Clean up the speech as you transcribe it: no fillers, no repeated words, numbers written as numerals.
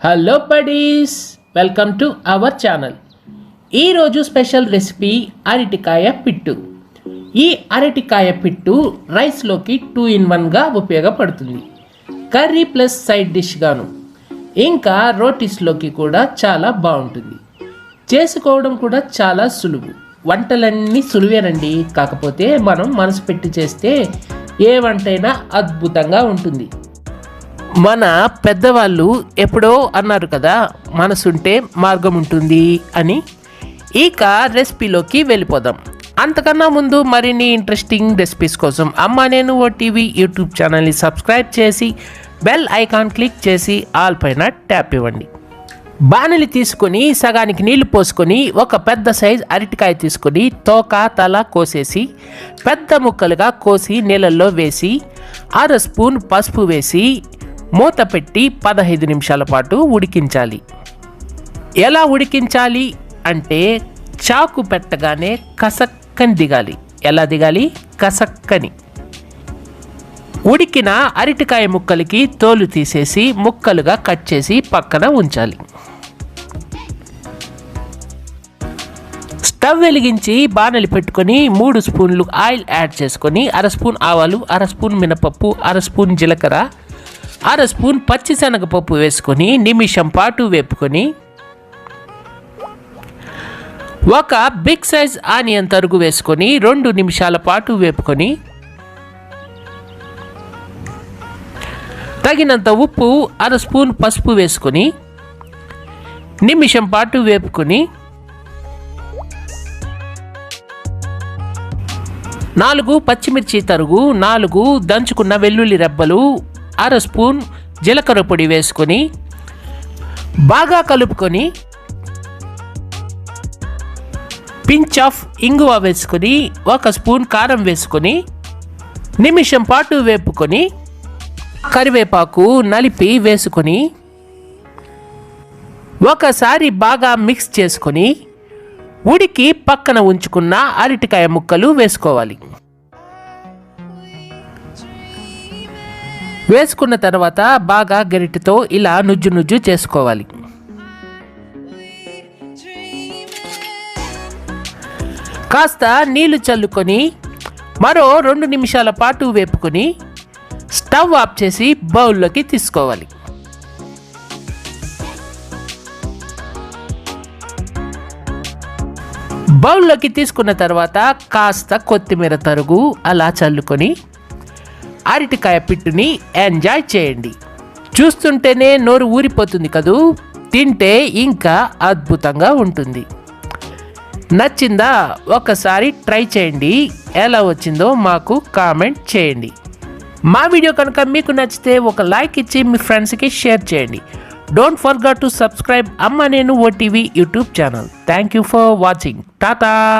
Hello buddies, welcome to our channel. ఈరోజు special recipe అరటికాయ పిట్టు. ఈ అరటికాయ పిట్టు రైస్లోకి 2-in-1గా ఉపయోగపడుతుంది. కర్రీ ప్లస్ సైడ్ డిష్గాను, ఇంకా రోటీస్లోకి కూడా చాలా బాగుంటుంది. చేసుకోవడం కూడా చాలా సులువు. వంటలన్నీ సులువేనండి, కాకపోతే మనం మనసు పెట్టి చేస్తే ఏ వంటైనా అద్భుతంగా ఉంటుంది. మన పెద్దవాళ్ళు ఎప్పుడో అన్నారు కదా, మనసుంటే మార్గం ఉంటుంది అని. ఇక రెసిపీలోకి వెళ్ళిపోదాం. అంతకన్నా ముందు మరిన్ని ఇంట్రెస్టింగ్ రెసిపీస్ కోసం అమ్మ నేను ఓటీవీ యూట్యూబ్ ఛానల్ని సబ్స్క్రైబ్ చేసి బెల్ ఐకాన్ క్లిక్ చేసి ఆల్ పైన ట్యాప్ ఇవ్వండి. బాణలి తీసుకొని సగానికి నీళ్లు పోసుకొని ఒక పెద్ద సైజ్ అరటికాయ తీసుకొని తోక తల కోసేసి పెద్ద ముక్కలుగా కోసి నీళ్ళల్లో వేసి 1/2 స్పూన్ పసుపు వేసి మూత పెట్టి 15 నిమిషాల పాటు ఉడికించాలి. ఎలా ఉడికించాలి అంటే చాకు పెట్టగానే కసక్కని దిగాలి. ఎలా దిగాలి? కసక్కని. ఉడికిన అరటికాయ ముక్కలకి తోలు తీసేసి ముక్కలుగా కట్ చేసి పక్కన ఉంచాలి. స్టవ్ వెలిగించి బాణలి పెట్టుకొని 3 స్పూన్లు ఆయిల్ యాడ్ చేసుకొని 1/2 స్పూన్ ఆవాలు, 1/2 స్పూన్ మినపప్పు, 1/2 స్పూన్ జీలకర్ర, 1/2 స్పూన్ పచ్చిశనగపప్పు వేసుకొని నిమిషం పాటు వేపుకొని ఒక బిగ్ సైజ్ ఆనియన్ తరుగు వేసుకొని 2 నిమిషాల పాటు వేపుకొని తగినంత ఉప్పు, 1/2 స్పూన్ పసుపు వేసుకొని నిమిషం పాటు వేపుకొని 4 పచ్చిమిర్చి తరుగు, 4 దంచుకున్న వెల్లుల్లి రెబ్బలు, 1/2 స్పూన్ జీలకర్ర పొడి వేసుకొని బాగా కలుపుకొని పించ్ ఆఫ్ ఇంగువ వేసుకొని 1 స్పూన్ కారం వేసుకొని నిమిషం పాటు వేపుకొని కరివేపాకు నలిపి వేసుకొని ఒకసారి బాగా మిక్స్ చేసుకొని ఉడికి పక్కన ఉంచుకున్న అరటికాయ ముక్కలు వేసుకోవాలి. వేసుకున్న తర్వాత బాగా గరిటెతో ఇలా నుజ్జు నుజ్జు చేసుకోవాలి. కాస్త నీళ్లు చల్లుకొని మరో 2 నిమిషాల పాటు వేపుకొని స్టవ్ ఆఫ్ చేసి బౌల్లోకి తీసుకోవాలి. బౌల్లోకి తీసుకున్న తర్వాత కాస్త కొత్తిమీర తరుగు అలా చల్లుకొని అరటికాయ పిట్టుని ఎంజాయ్ చేయండి. చూస్తుంటేనే నోరు ఊరిపోతుంది కదూ, తింటే ఇంకా అద్భుతంగా ఉంటుంది. నచ్చిందా? ఒకసారి ట్రై చేయండి. ఎలా వచ్చిందో మాకు కామెంట్ చేయండి. మా వీడియో కనుక మీకు నచ్చితే ఒక లైక్ ఇచ్చి మీ ఫ్రెండ్స్కి షేర్ చేయండి. డోంట్ ఫర్గెట్ టు సబ్స్క్రైబ్ అమ్మ నేను OTV YouTube channel. Thank you for watching. Tata.